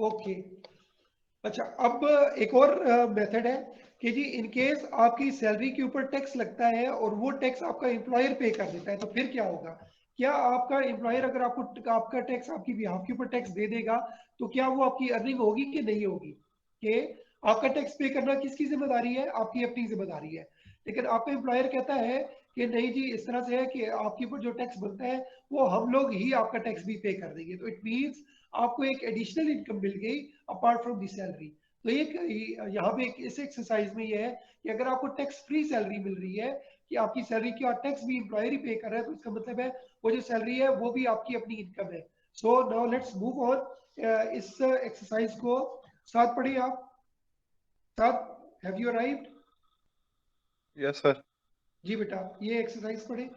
Okay, अच्छा अब एक और मेथड है कि जी इन केस आपकी सैलरी के ऊपर टैक्स लगता है और वो टैक्स आपका एम्प्लॉयर पे कर देता है, तो फिर क्या होगा? क्या आपका एम्प्लॉयर अगर आपको आपका टैक्स आपकी बिहाफ के ऊपर टैक्स दे देगा तो क्या वो आपकी अर्निंग होगी कि नहीं होगी? कि आपका टैक्स पे करना किसकी जिम्मेदारी है? आपकी अपनी जिम्मेदारी है। लेकिन आपका एम्प्लॉयर कहता है कि नहीं जी, इस तरह से है कि आपके ऊपर जो टैक्स बनता है वो हम लोग ही आपका टैक्स भी पे कर देंगे, तो इट मीन्स आपको एक एडिशनल इनकम मिल गई अपार्ट फ्रॉम दी सैलरी। तो एक यहाँ पे इस एक्सरसाइज में ये है कि अगर आपको टैक्स फ्री सैलरी मिल रही है कि आपकी सैलरी की और टैक्स भी एम्प्लॉयर ही पे कर रहा है, तो इसका मतलब है वो जो सैलरी है वो भी आपकी अपनी इनकम है। So now let's move on. इस एक्सरसाइज को साथ पढ़िए आप। साथ, have you arrived? Yes, sir. जी बेटा, ये एक्सरसाइज पढ़े।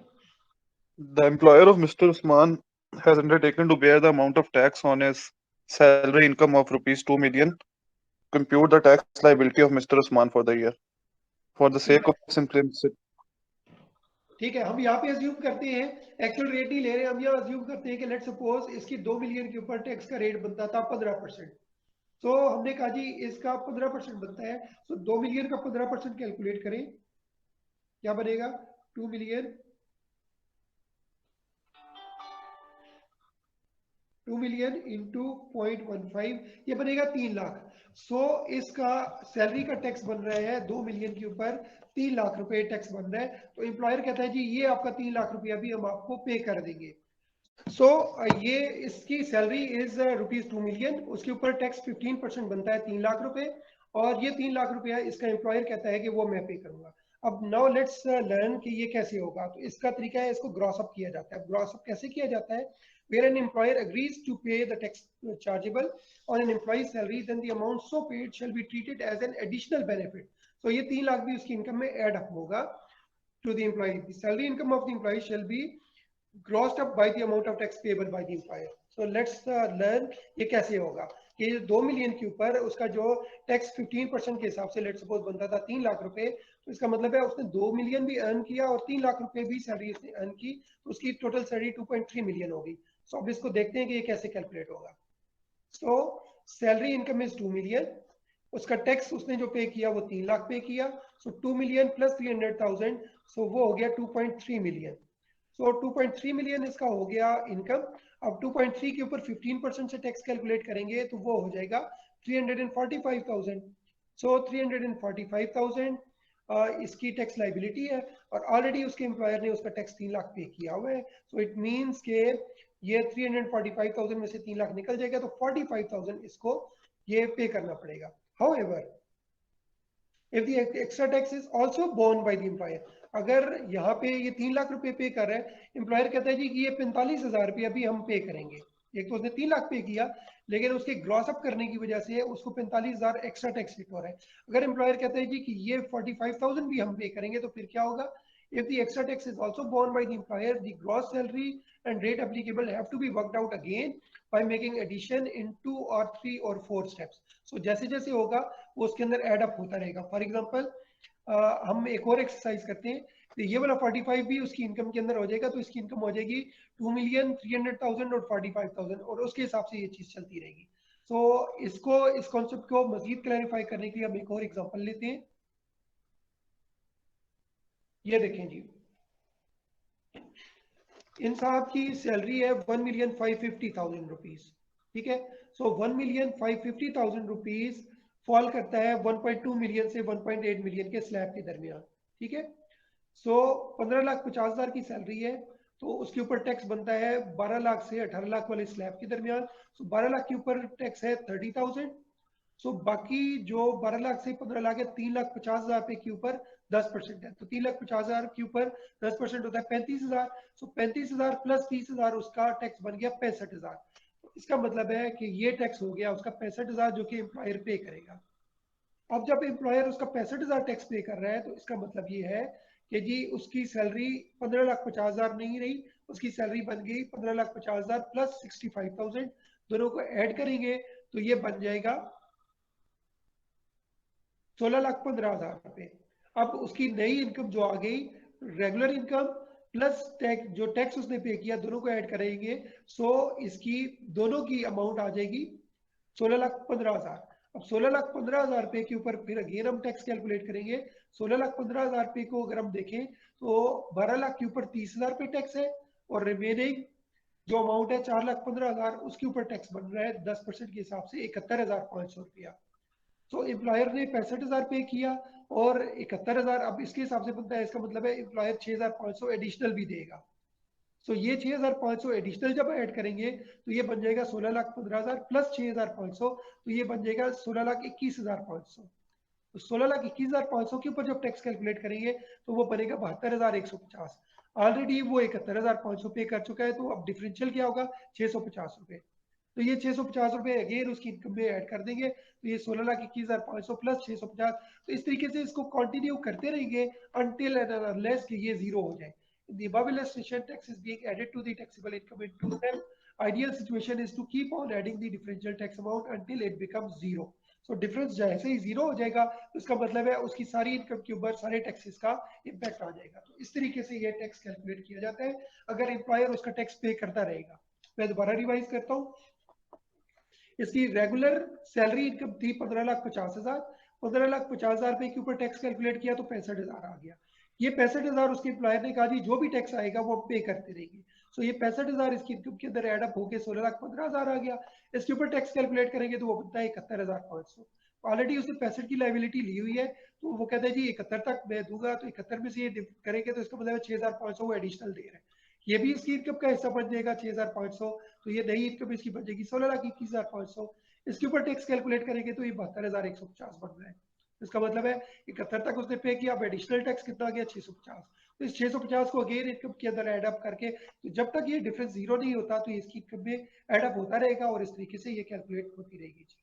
The employer of Mr. Usman has undertaken to bear the amount of tax on his salary income of rupees 2 million. Compute the tax liability of Mr. Usman for the year. For the sake of simplicity, ठीक है, हम यहाँ पे assume करते हैं, actual rate नहीं ले रहे, हम यहाँ अज्यूम करते हैं कि लेट सपोज इसकी 2 मिलियन के ऊपर टैक्स का रेट बनता था 15%। तो हमने कहा जी इसका 15% बनता है, तो 2 मिलियन का 15% कैलकुलेट करें, क्या बनेगा? 2 मिलियन 2 मिलियन इंटू 0.15, ये बनेगा 3 लाख। सो इसका सैलरी का टैक्स बन रहा है 2 मिलियन के ऊपर 3 लाख रुपए टैक्स बन रहा है। तो एम्प्लॉयर कहता है जी ये आपका 3 लाख रुपया भी हम आपको पे कर देंगे। सो ये इसकी सैलरी इज ₹2 मिलियन, उसके ऊपर टैक्स 15% बनता है 3 लाख रुपए, और ये 3 लाख रुपया इसका एम्प्लॉयर कहता है कि वो मैं पे करूंगा। अब नाउ लेट्स लर्न कि ये कैसे होगा। तो इसका तरीका है, इसको ग्रॉस अप किया जाता है। ग्रॉस अप कैसे किया जाता है? where an employer agrees to pay the tax chargeable on an employee's salary, then the amount so paid shall be treated as an additional benefit. So ये 3 लाख भी उसकी इनकम में ऐड अप होगा to the employee. The salary income of the employee shall be grossed up by the amount of tax payable by the employer. So let's learn ये कैसे होगा कि 2 million के ऊपर उसका जो टैक्स 15% के हिसाब से लेट सपोज बनता था 3 लाख रुपए, तो इसका मतलब है उसने 2 मिलियन भी अर्न किया और 3 लाख रुपए भी सैलरी उसने अर्न की, तो उसकी टोटल सैलरी 2.3 मिलियन होगी। सो अब इसको देखते हैं कि ये कैसे कैलकुलेट होगा। सो सैलरी इनकम इज 2 मिलियन, उसका टैक्स उसने जो पे किया वो 3 लाख पे किया, सो 2 मिलियन प्लस 300,000, सो वो हो गया 2.3 मिलियन। सो 2.3 मिलियन इसका हो गया इनकम। अब 2.3 के ऊपर 15% से टैक्स कैलकुलेट करेंगे तो वो हो जाएगा 345,000। सो 345,000 इसकी टैक्स लाइबिलिटी है, और ऑलरेडी उसके एम्प्लॉयर ने उसका टैक्स 3 लाख पे किया हुआ है। सो इट मीन्स के ये 345,000 में से 3 लाख निकल जाएगा, तो 45,000 इसको ये पे करना पड़ेगा। However if the extra tax is also borne by the employer, अगर यहाँ पे ये 3 लाख रुपए पे कर रहा है, एम्प्लॉयर कहता है जी कि ये 45,000 रुपया भी हम पे करेंगे। एक तो उसने 3 लाख पे किया, लेकिन उसके ग्रॉस अप करने की वजह से उसको 45,000 एक्स्ट्रा टैक्स हिट हो रहा है। अगर एम्प्लॉयर कहता है जी कि ये 45,000 भी हम पे करेंगे, तो फिर क्या होगा? If the extra tax is also borne by the employer, the gross salary and rate applicable have to be worked out again by making addition in 2 or 3 or 4 steps. So जैसे जैसे होगा वो उसके अंदर एड अप होता रहेगा। For example हम एक और एक्सरसाइज करते हैं, तो ये वाला 45 भी उसकी इनकम के अंदर हो जाएगा, तो इसकी इनकम हो जाएगी 2,300,000 और 45,000, और उसके हिसाब से ये चीज चलती रहेगी। तो इसको इस कॉन्सेप्ट को मजीद क्लैरिफाई करने के लिए हम एक और एग्जांपल लेते हैं। ये देखें जी, इन साहब की सैलरी है 1,550,000 रुपीज, ठीक है। सो 1,550,000 रुपीज फॉल करता है 1.2 मिलियन से 1.8 मिलियन के स्लैब के दरमियान, ठीक है। सो 15,50,000 की सैलरी है, तो उसके ऊपर टैक्स बनता है 12 लाख से 18 लाख वाले स्लैब के दरमियान। सो 12 लाख के ऊपर टैक्स है 30,000। सो बाकी जो 12 लाख से 15 लाख है, 3,50,000 रुपए के ऊपर 10% है, तो 3,50,000 के ऊपर 10% होता है 35,000। सो 35,000 प्लस 30,000 उसका टैक्स बन गया 65,000। तो इसका मतलब है कि ये टैक्स हो गया उसका 65,000 जो कि एम्प्लॉयर पे करेगा। अब जब एम्प्लॉयर उसका 65,000 टैक्स पे कर रहा है, तो इसका मतलब ये है कि जी उसकी सैलरी 15,50,000 नहीं रही, उसकी सैलरी बन गई 15,50,000 प्लस 65,000, दोनों को ऐड करेंगे तो ये बन जाएगा 16,15,000 रुपए। अब उसकी नई इनकम जो आ गई, रेगुलर इनकम प्लस टैक्स, जो टैक्स उसने पे किया, दोनों को ऐड करेंगे, सो इसकी दोनों की अमाउंट आ जाएगी 16,15,000। अब 16,15,000 रुपए के ऊपर फिर अगेन हम टैक्स कैलकुलेट करेंगे। 16,15,000 रुपए को अगर हम देखें तो 12 लाख के ऊपर 30,000 रुपए टैक्स है, और रिमेनिंग जो अमाउंट है 4,15,000 उसके ऊपर टैक्स बन रहा है 10% के हिसाब से 71,500 रुपया। तो एम्प्लॉयर ने 65,000 पे किया और 71,000 अब इसके हिसाब से बनता है, इसका मतलब है एम्प्लॉयर 6,500 एडिशनल भी देगा। सो ये 6,500 एडिशनल जब ऐड करेंगे तो ये बन जाएगा 16,15,000 प्लस 6,500, तो ये बन जाएगा 16,21,500। तो 16,21,500 के ऊपर जब टैक्स कैलकुलेट करेंगे तो वो बनेगा 72,150। ऑलरेडी वो 71,500 पे कर चुका है, तो अब डिफरेंशियल क्या होगा, 650 रुपए। तो ये 650 रुपए अगेन उसकी इनकम में ऐड कर देंगे, तो ये 16,21,500 प्लस 650। तो इस तरीके से इसको कंटिन्यू करते रहेंगे अनटिल एंड अनलेस कि ये जीरो हो जाए। The above illustration, tax is being added to the taxable income into them. Ideal situation is to keep on adding the differential tax amount until it becomes zero. So difference जैसे ही zero हो जाएगा तो इसका मतलब है उसकी सारी income के ऊपर सारे टैक्सेस का इम्पैक्ट आ जाएगा। तो इस तरीके से ये टैक्स कैलकुलेट किया जाता है अगर एम्प्लॉयर उसका टैक्स पे करता रहेगा। मैं दोबारा रिवाइज करता हूँ। इसकी रेगुलर सैलरी इनकम थी 15,50,000। 15,50,000 रुपए के ऊपर टैक्स कैलकुलेट किया तो 65,000 आ गया। ये 65,000 उसके एम्प्लॉयर ने कहा जी जो भी टैक्स आएगा वो पे करते रहेंगे। सो ये 65,000 इसकी इनकम के अंदर एडअप होकर 16,15,000 आ गया। इसके ऊपर टैक्स कैलकुलेट करेंगे तो वो बनता है 71,500। ऑलरेडी उसने 65 की लाइबिलिटी ली हुई है, तो वो कहता है जी 71 तक मैं दूंगा, तो 71 में से ये करेंगे तो इसका मतलब 6,500 वो एडिशनल दे रहे हैं। ये भी इसकी इनकम का हिस्सा बन जाएगा 6,500। तो ये नई इनकम इसकी बन जाएगी 16,21,500। इसके ऊपर टैक्स कैलकुलेट करेंगे तो ये 72,150 बन रहा है। इसका मतलब है 71 तक उसने पे किया, अब एडिशनल टैक्स कितना गया 650। तो इस 650 को अगेन इनकम के अंदर एड अप करके, तो जब तक ये डिफरेंस जीरो नहीं होता तो इसकी इनकम में एड अप होता रहेगा और इस तरीके से ये कैलकुलेट होती रहेगी चीज।